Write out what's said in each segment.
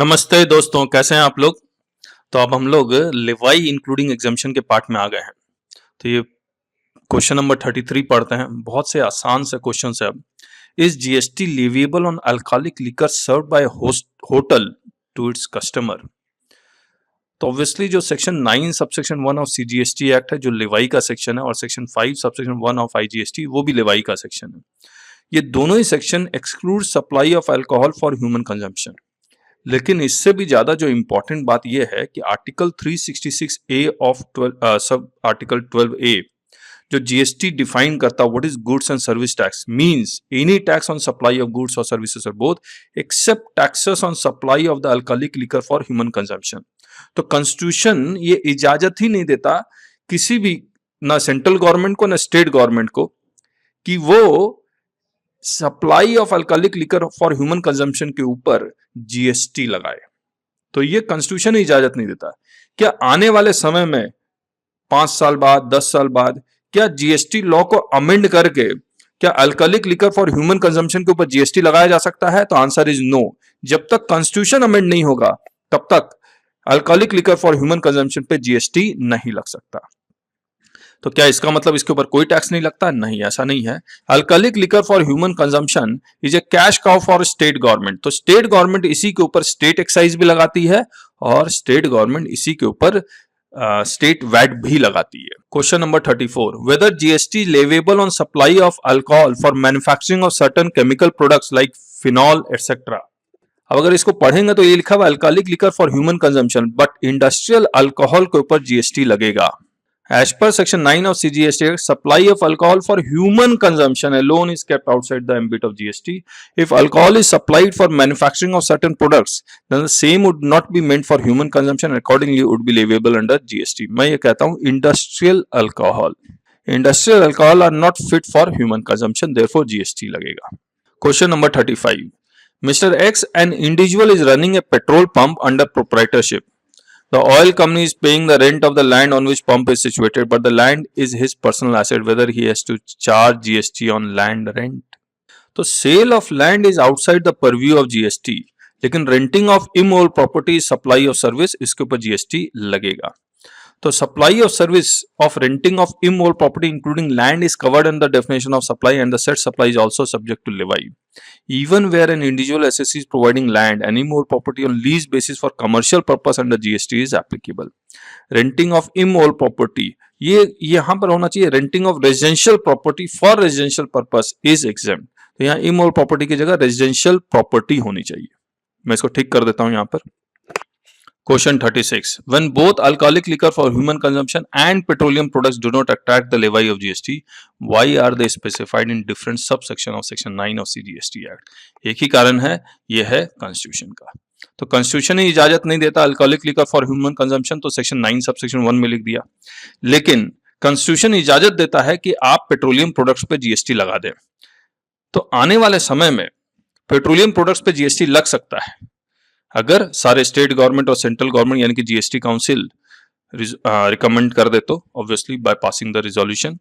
नमस्ते दोस्तों, कैसे हैं आप लोग। तो अब हम लोग लेवाई इंक्लूडिंग एग्जाम्पशन के पार्ट में आ गए हैं। तो ये क्वेश्चन नंबर 33 पढ़ते हैं। बहुत से आसान से क्वेश्चन है। अब is GST leviable on alcoholic liquor served by hotel to its customer. तो ऑब्वियसली जो section 9 subsection 1 of CGST act है जो लेवाई का सेक्शन है, और सेक्शन 5 सबसेक्शन 1 ऑफ आईजीएसटी वो भी लेवाई का सेक्शन है। ये दोनों ही section exclude supply of alcohol for human consumption. लेकिन इससे भी ज्यादा जो इंपॉर्टेंट बात यह है कि article 366 A of sub article 12 A जो जीएसटी डिफाइन करता what is goods and service tax means any tax on supply of goods और सर्विसेज और both except taxes on supply of the alcoholic liquor for human consumption. तो constitution ये इजाजत ही नहीं देता किसी भी, ना सेंट्रल गवर्नमेंट को ना स्टेट गवर्नमेंट को, कि वो supply of alcoholic liquor for human consumption के ऊपर जीएसटी लगाए। तो ये कॉन्स्टिट्यूशन ही इजाजत नहीं देता। क्या आने वाले समय में 5 साल बाद 10 साल बाद क्या जीएसटी लॉ को अमेंड करके क्या alcoholic liquor for human consumption के ऊपर जीएसटी लगाया जा सकता है? तो आंसर इज नो। जब तक कॉन्स्टिट्यूशन अमेंड नहीं होगा तब तक alcoholic liquor for human consumption पे जीएसटी नहीं लग सकता। तो क्या इसका मतलब इसके ऊपर कोई टैक्स नहीं लगता? नहीं, ऐसा नहीं है। Alcoholic liquor for human consumption is a cash cow for state government. तो स्टेट गवर्नमेंट इसी के ऊपर स्टेट एक्साइज भी लगाती है और स्टेट गवर्नमेंट इसी के ऊपर स्टेट वैट भी लगाती है। Question number 34, whether GST leviable on supply of alcohol for manufacturing of certain chemical products like phenol etcetera. अब अगर इसको पढ़ेंगे तो ये लिखा हुआ alcoholic liquor for human consumption but industrial alcohol के ऊपर जीएसटी लगेगा। As per section 9 of CGST, supply of alcohol for human consumption alone is kept outside the ambit of GST. If alcohol is supplied for manufacturing of certain products, then the same would not be meant for human consumption. Accordingly, would be leviable under GST. मैं ये कहता हूँ industrial alcohol are not fit for human consumption. Therefore, GST लगेगा. Question number 35. Mr. X, an individual is running a petrol pump under proprietorship. The oil company is paying the rent of the land on which pump is situated, but the land is his personal asset. Whether he has to charge GST on land rent? तो sale of land is outside the purview of GST, लेकिन renting of immovable property, supply of service, इसके ऊपर GST लगेगा। तो supply of service of renting of immovable property including land is covered under the definition of supply, and the said supply is also subject to levy. Even where an individual assessee is providing land and immovable property on lease basis for commercial purpose under GST is applicable. Renting of immovable property, ये यहाँ पर होना चाहिए renting of residential property for residential purpose is exempt. तो यहाँ immovable property की जगह residential property होनी चाहिए। मैं इसको ठीक कर देता हूँ यहाँ पर। Question 36. When both alcoholic liquor for human consumption and petroleum products do not attract the levy of GST, why are they specified in different subsection of section 9 of CGST Act? एक ही कारण है, यह है कॉन्स्टिट्यूशन का। तो constitution ही इजाजत नहीं देता alcoholic liquor for human consumption, तो सेक्शन 9 सबसेक्शन 1 में लिख दिया। लेकिन कॉन्स्टिट्यूशन इजाजत देता है कि आप पेट्रोलियम प्रोडक्ट्स पे जीएसटी लगा दें। तो आने वाले समय में पेट्रोलियम प्रोडक्ट्स पे जीएसटी लग सकता है अगर सारे स्टेट गवर्नमेंट और सेंट्रल गवर्नमेंट यानी कि जीएसटी काउंसिल रिकमेंड कर दे तो, obviously by passing the resolution.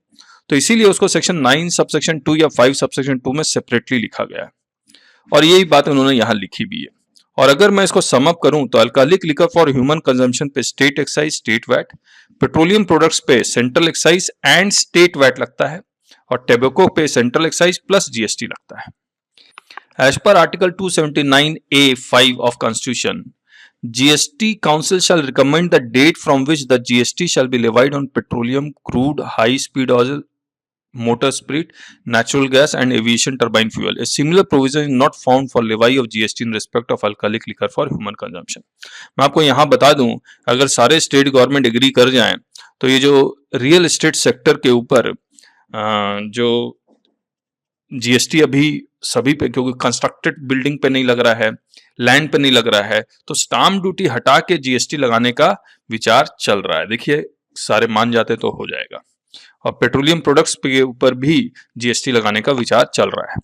तो इसीलिए उसको सेक्शन 9 सबसेक्शन 2 या 5 सबसेक्शन 2 में सेपरेटली लिखा गया है, और यही बात उन्होंने यहां लिखी भी है। और अगर मैं इसको सम अप करूं तो alcoholic liquor for human consumption पे state excise state VAT, petroleum products पे central excise and state VAT लगता है, और टेबेको पे सेंट्रल एक्साइज प्लस जीएसटी लगता है। As per Article 279A(5) of Constitution, GST Council shall recommend the date from which the GST shall be levied on petroleum, crude, high-speed oil, motor spirit, natural gas, and aviation turbine fuel. A similar provision is not found for levy of GST in respect of alcoholic liquor for human consumption. मैं आपको यहाँ बता दूं, अगर सारे state government agree कर जाएं तो ये जो रियल एस्टेट सेक्टर के ऊपर जो जीएसटी अभी सभी पे, क्योंकि कंस्ट्रक्टेड बिल्डिंग पे नहीं लग रहा है, लैंड पे नहीं लग रहा है, तो स्टाम्प ड्यूटी हटा के जीएसटी लगाने का विचार चल रहा है। देखिए सारे मान जाते तो हो जाएगा। और पेट्रोलियम प्रोडक्ट्स के ऊपर भी जीएसटी लगाने का विचार चल रहा है।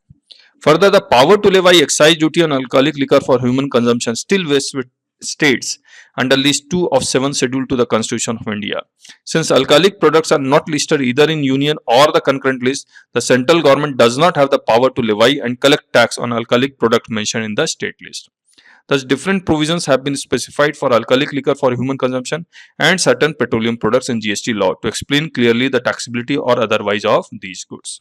Further, the power to levy excise duty on alcoholic liquor for human consumption still vest with states under list 2 of 7 schedule to the Constitution of India. Since alcoholic products are not listed either in union or the concurrent list, the central government does not have the power to levy and collect tax on alcoholic product mentioned in the state list. Thus, different provisions have been specified for alcoholic liquor for human consumption and certain petroleum products in GST law to explain clearly the taxability or otherwise of these goods.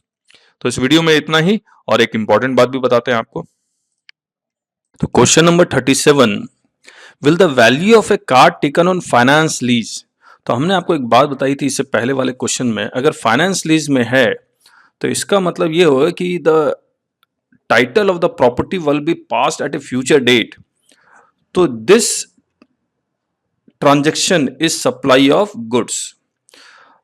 तो इस video में इतना ही, और एक important बात भी बताते हैं आपको. तो question number 37, will the value of A car taken on finance lease. तो हमने आपको एक बात बताई थी इससे पहले वाले क्वेश्चन में, अगर फाइनेंस लीज में है तो इसका मतलब ये होगा कि the title of the property will be passed at a future date. तो this transaction is supply of goods.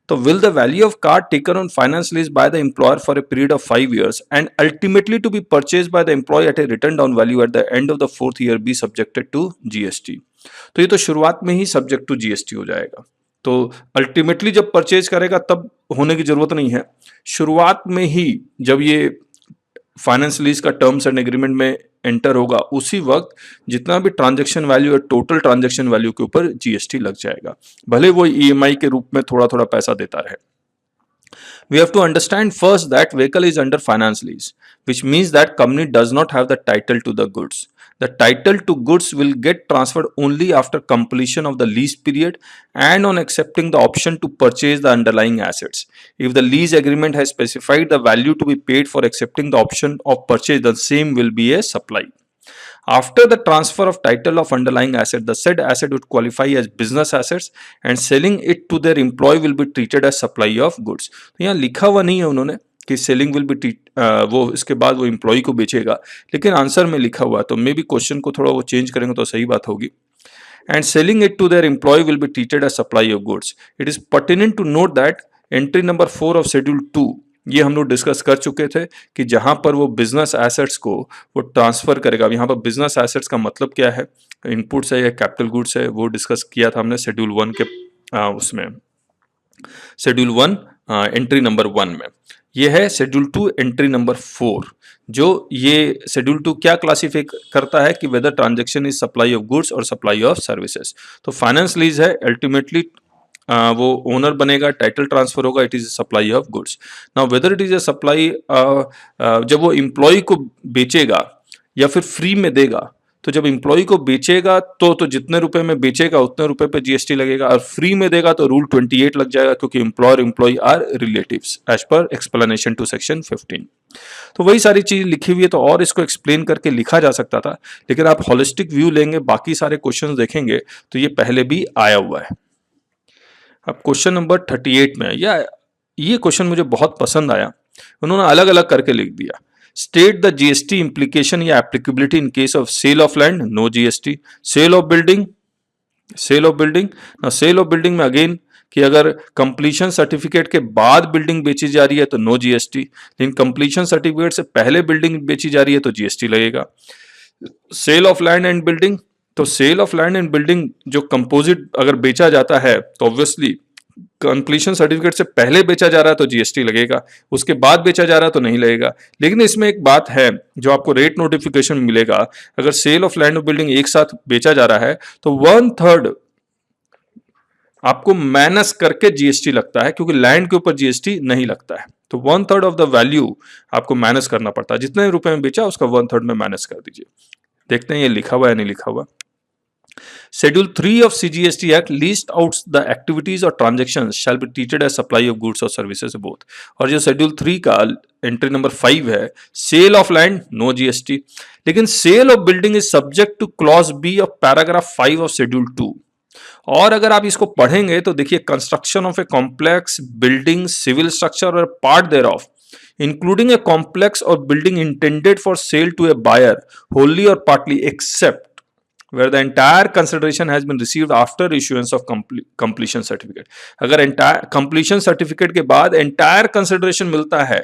तो will the value of car taken on finance lease by the employer for a period of 5 years and ultimately to be purchased by the employee at a written down value at the end of the 4th year be subjected to GST. तो ये तो शुरुआत में ही subject to GST हो जाएगा. तो ultimately जब purchase करेगा तब होने की जरूरत नहीं है, शुरुआत में ही जब ये फाइनेंस लीज का टर्म्स एंड एग्रीमेंट में एंटर होगा उसी वक्त जितना भी ट्रांजैक्शन वैल्यू है टोटल ट्रांजैक्शन वैल्यू के ऊपर जीएसटी लग जाएगा, भले वो ईएमआई के रूप में थोड़ा थोड़ा पैसा देता रहे. We have to understand first that vehicle is under finance lease, which means that company does not have the title to the goods. The title to goods will get transferred only after completion of the lease period and on accepting the option to purchase the underlying assets. If the lease agreement has specified the value to be paid for accepting the option of purchase, the same will be a supply. After the transfer of title of underlying asset, the said asset would qualify as business assets and selling it to their employee will be treated as supply of goods. तो यहाँ लिखा हुआ नहीं है उन्होंने कि selling will be वो इसके बाद वो एम्प्लॉय को बेचेगा, लेकिन आंसर में लिखा हुआ है, तो मे बी क्वेश्चन को थोड़ा वो चेंज करेंगे तो सही बात होगी. And selling it to their employee will be treated as supply of goods. It is pertinent to note that entry number 4 of schedule 2, ये हम लोग डिस्कस कर चुके थे कि जहां पर वो बिजनेस एसेट्स को वो ट्रांसफर करेगा. यहाँ पर बिजनेस एसेट्स का मतलब क्या है, इनपुट्स है या कैपिटल गुड्स है, वो डिस्कस किया था हमने शेड्यूल 1 के उसमें, शेड्यूल 1 एंट्री नंबर 1 में. ये है शेड्यूल 2 एंट्री नंबर 4, जो ये शेड्यूल 2 क्या क्लासिफाई करता है कि whether transaction is supply of goods और सप्लाई ऑफ सर्विसेज. तो फाइनेंस लीज है, अल्टीमेटली वो ओनर बनेगा, टाइटल ट्रांसफर होगा, it is supply of goods. Now whether it is a supply, जब वो एम्प्लॉय को बेचेगा या फिर फ्री में देगा, तो जब एम्प्लॉय को बेचेगा तो जितने रुपए में बेचेगा उतने रुपए पे जीएसटी लगेगा, और फ्री में देगा तो रूल 28 लग जाएगा, क्योंकि employer employ are relatives as per explanation to section 15. तो वही सारी चीज लिखी हुई है, तो और इसको एक्सप्लेन करके लिखा जा सकता था, लेकिन आप होलिस्टिक व्यू लेंगे, बाकी सारे क्वेश्चन देखेंगे तो ये पहले भी आया हुआ है. अब क्वेश्चन नंबर 38 में, या ये क्वेश्चन मुझे बहुत पसंद आया, उन्होंने अलग अलग करके लिख दिया. स्टेट द जीएसटी इंप्लीकेशन या applicability in case of sale of land, no GST. Sale of building, sale of building, ना सेल ऑफ बिल्डिंग में अगेन कि अगर कंप्लीशन सर्टिफिकेट के बाद बिल्डिंग बेची जा रही है तो नो जीएसटी, लेकिन कंप्लीशन सर्टिफिकेट से पहले बिल्डिंग बेची जा रही है तो जीएसटी लगेगा. Sale of land and building, तो sale of land and building जो कंपोजिट अगर बेचा जाता है तो ऑब्वियसली कंप्लीशन सर्टिफिकेट से पहले बेचा जा रहा है तो जीएसटी लगेगा, उसके बाद बेचा जा रहा है तो नहीं लगेगा. लेकिन इसमें एक बात है जो आपको रेट नोटिफिकेशन मिलेगा, अगर सेल ऑफ लैंड और बिल्डिंग एक साथ बेचा जा रहा है तो 1/3 आपको माइनस करके जीएसटी लगता है, क्योंकि लैंड के ऊपर जीएसटी नहीं लगता है. तो 1/3 ऑफ द वैल्यू आपको माइनस करना पड़ता है, जितने रुपए में बेचा उसका 1/3 में माइनस कर दीजिए. देखते हैं ये लिखा हुआ है नहीं लिखा हुआ. Schedule 3 of CGST Act lists out the activities or transactions shall be treated as supply of goods or services both. और जो Schedule 3 का एंट्री नंबर 5 है, sale of land no GST, लेकिन sale of building is subject to clause B of paragraph 5 of schedule 2. और अगर आप इसको पढ़ेंगे तो देखिए, construction of a complex building, civil structure और part thereof including a complex or building intended for sale to a buyer wholly or partly, except where the entire consideration has been received after issuance of completion certificate. अगर entire completion certificate के बाद entire consideration मिलता है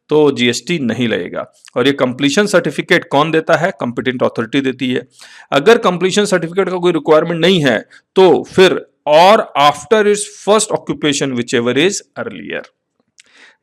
तो GST नहीं लगेगा. और ये कंप्लीशन सर्टिफिकेट कौन देता है? कंपिटेंट अथॉरिटी देती है. अगर कंप्लीशन सर्टिफिकेट का कोई रिक्वायरमेंट नहीं है तो फिर और after it's first occupation which ever is earlier.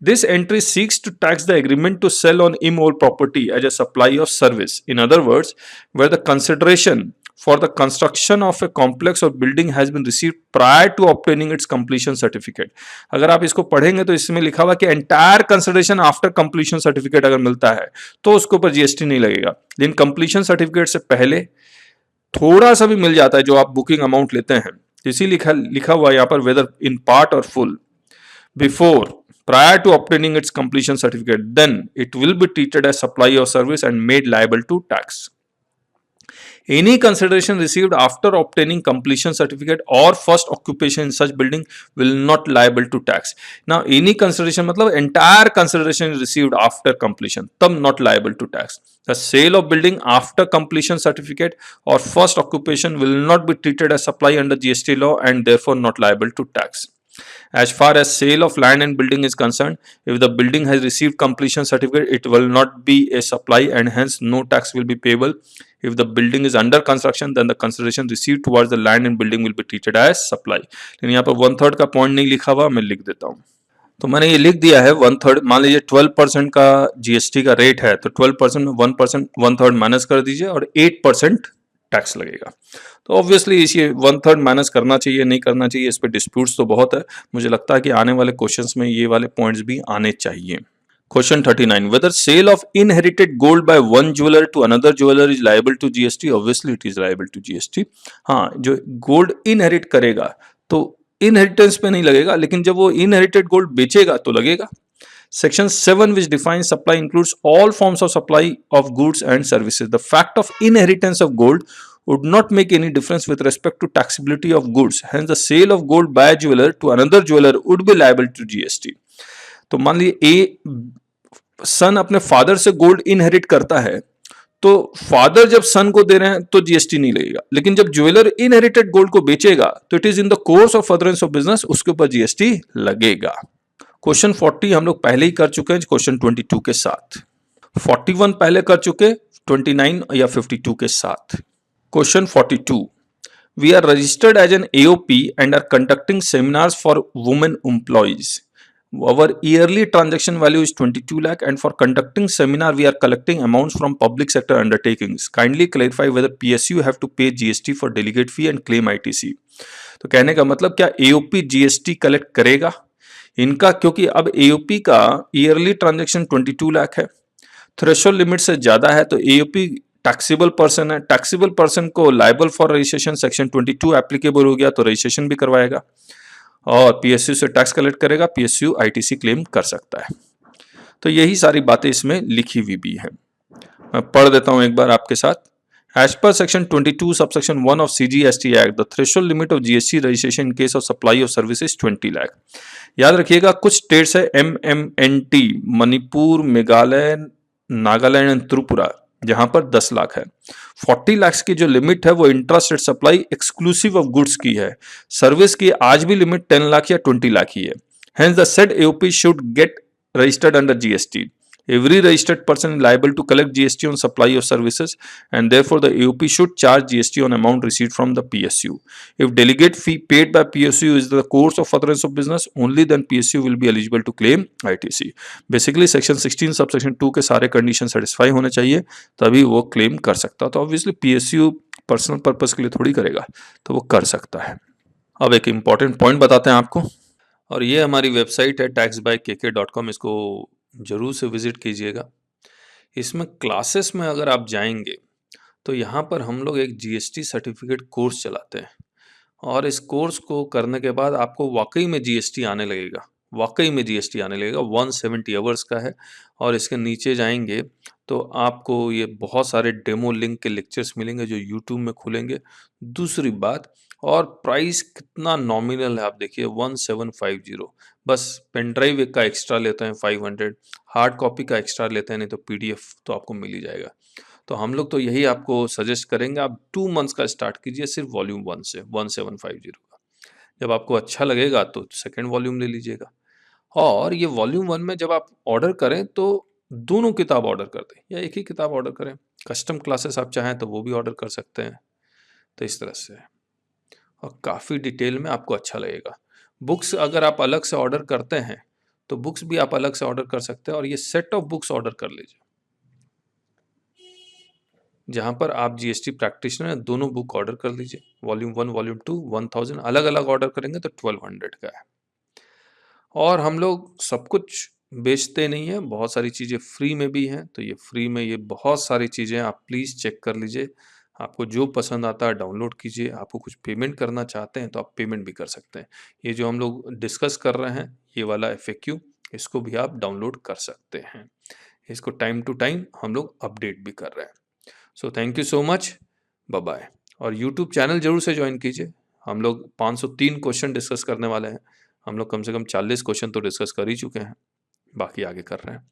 This entry seeks to tax the agreement to sell on immovable property as a supply of service. In other words, where the consideration for the construction of a complex or building has been received prior to obtaining its completion certificate. अगर आप इसको पढ़ेंगे तो इसमें लिखा हुआ कि entire consideration after completion certificate अगर मिलता है तो उसके ऊपर जीएसटी नहीं लगेगा. लेकिन completion certificate से पहले थोड़ा सा भी मिल जाता है जो आप बुकिंग अमाउंट लेते हैं, इसी लिखा लिखा हुआ है यहाँ पर, वेदर इन पार्ट और full, before prior to obtaining its completion certificate, then it will be treated as supply or service and made liable to tax. Any consideration received after obtaining completion certificate or first occupation in such building will not liable to tax. Now any consideration मतलब entire consideration received after completion, तब not liable to tax. The sale of building after completion certificate or first occupation will not be treated as supply under GST law and therefore not liable to tax. As far as sale of land and building is concerned, if the building has received completion certificate, it will not be a supply and hence no tax will be payable. If the building is under construction, then the consideration received towards the land and building will be treated as supply. लेकिन यहाँ पर 1/3 का point नहीं लिखा हुआ, मैं लिख देता हूँ. तो मैंने ये लिख दिया है 1/3. मान लीजिए 12% का जीएसटी का रेट है, तो 12% में 1%, 1/3 माइनस कर दीजिए और 8% टैक्स लगेगा. तो ऑब्वियसली इसे 1/3 माइनस करना चाहिए, नहीं करना चाहिए, इस पे डिस्प्यूट्स तो बहुत है. मुझे लगता है कि आने वाले क्वेश्चंस में ये वाले पॉइंट्स भी आने चाहिए. Question 39. Whether sale of inherited gold by one jeweler to another jeweler is liable to GST? Obviously it is liable to GST. हाँ, जो गोल्ड इनहेरिट करेगा तो इनहेरिटेंस पे नहीं लगेगा, लेकिन जब वो इनहेरिटेड गोल्ड बेचेगा तो लगेगा. Section 7, which defines supply, includes all forms of supply of goods and services. The fact of inheritance of gold would not make any difference with respect to taxability of goods. Hence, the sale of gold by a jeweler to another jeweler would be liable to GST. तो मान लीजिए सन अपने father से gold inherit करता है, तो father जब सन को दे रहे हैं तो जीएसटी नहीं लगेगा, लेकिन जब ज्वेलर इनहेरिटेड गोल्ड को बेचेगा तो it is in the course of furtherance of business, उसके ऊपर जीएसटी लगेगा. क्वेश्चन 40 हम लोग पहले ही कर चुके हैं क्वेश्चन 22 के साथ. 41 पहले कर चुके, 29 या 52 के साथ. Question 42. We are registered as an AOP and are conducting seminars for women employees. Our yearly transaction value is 22 lakh and for conducting seminar we are collecting amounts from public sector undertakings. Kindly clarify whether PSU have to pay GST for delegate fee and claim ITC. तो कहने का मतलब क्या AOP GST collect करेगा इनका, क्योंकि अब AOP का ईयरली ट्रांजेक्शन 22 लाख है, थ्रेशोल्ड लिमिट से ज्यादा है, तो AOP टैक्सेबल पर्सन है. टैक्सेबल पर्सन को liable for registration section 22 applicable हो गया तो रजिस्ट्रेशन भी करवाएगा और पीएसयू से टैक्स कलेक्ट करेगा, पीएसयू आईटीसी क्लेम कर सकता है. तो यही सारी बातें इसमें लिखी हुई भी है. मैं पढ़ देता हूं एक बार आपके साथ. As per section 22 subsection 1 of CGST act, the threshold limit of GST registration in case of supply of services 20 lakh. याद रखिएगा कुछ स्टेट्स है MMNT, मणिपुर, मेघालय, नागालैंड एंड त्रिपुरा, जहां पर 10 लाख है. 40 लाख की जो लिमिट है वो intra state supply exclusive of goods की है. सर्विस की आज भी लिमिट 10 लाख या 20 लाख ही है. Hence the said AOP should get registered under GST. Every registered person is liable to collect GST on supply of services and therefore the AOP should charge GST on amount received from the PSU. If delegate fee paid by PSU is the course of furtherance of business, only then PSU will be eligible to claim ITC. Basically section 16 subsection 2 के सारे conditions satisfy होने चाहिए तभी वो claim कर सकता. तो obviously PSU personal purpose के लिए थोड़ी करेगा, तो वो कर सकता है. अब एक important point बताते हैं आपको, और ये हमारी वेबसाइट है taxbykk.com, इसको जरूर से विजिट कीजिएगा. इसमें क्लासेस में अगर आप जाएंगे तो यहाँ पर हम लोग एक GST सर्टिफिकेट कोर्स चलाते हैं और इस कोर्स को करने के बाद आपको वाकई में GST आने लगेगा, वाकई में GST आने लगेगा. 170 आवर्स का है और इसके नीचे जाएंगे तो आपको ये बहुत सारे डेमो लिंक के लेक्चर्स मिलेंगे जो यूट्यूब में खुलेंगे. दूसरी बात, और प्राइस कितना नॉमिनल है आप देखिए, 1750. बस पेन ड्राइव का एक्स्ट्रा लेते हैं 500, हार्ड कॉपी का एक्स्ट्रा लेते हैं, नहीं तो PDF तो आपको मिल ही जाएगा. तो हम लोग तो यही आपको सजेस्ट करेंगे, आप 2 मंथ्स का स्टार्ट कीजिए सिर्फ वॉल्यूम 1 से 1750 का. जब आपको अच्छा लगेगा तो सेकेंड वॉल्यूम ले लीजिएगा. और ये वॉल्यूम 1 में जब आप ऑर्डर करें तो दोनों किताब ऑर्डर कर दें या एक ही किताब ऑर्डर करें. कस्टम क्लासेस आप चाहें तो वो भी ऑर्डर कर सकते हैं. तो इस तरह से, और काफ़ी डिटेल में आपको अच्छा लगेगा. बुक्स अगर आप अलग से ऑर्डर करते हैं तो बुक्स भी आप अलग से ऑर्डर कर सकते हैं, और ये सेट ऑफ बुक्स ऑर्डर कर लीजिए जहां पर आप GST प्रैक्टिशनर दोनों बुक ऑर्डर कर लीजिए. वॉल्यूम 1 वॉल्यूम 2 1000 अलग अलग ऑर्डर करेंगे तो 1200 का है. और हम लोग सब कुछ बेचते नहीं है, बहुत सारी चीज़ें फ्री में भी हैं. तो ये फ्री में ये बहुत सारी चीज़ें आप प्लीज़ चेक कर लीजिए. आपको जो पसंद आता है डाउनलोड कीजिए। आपको कुछ पेमेंट करना चाहते हैं तो आप पेमेंट भी कर सकते हैं। ये जो हम लोग डिस्कस कर रहे हैं ये वाला FAQ, इसको भी आप डाउनलोड कर सकते हैं। इसको टाइम टू टाइम हम लोग अपडेट भी कर रहे हैं। So thank you so much, bye bye. और यूट्यूब चैनल जरूर से ज्वाइन कीजिए। हम लोग 503 क्वेश्चन डिस्कस करने वाले हैं। हम लोग कम से कम 40 क्वेश्चन तो डिस्कस कर ही चुके हैं, बाकी आगे कर रहे हैं।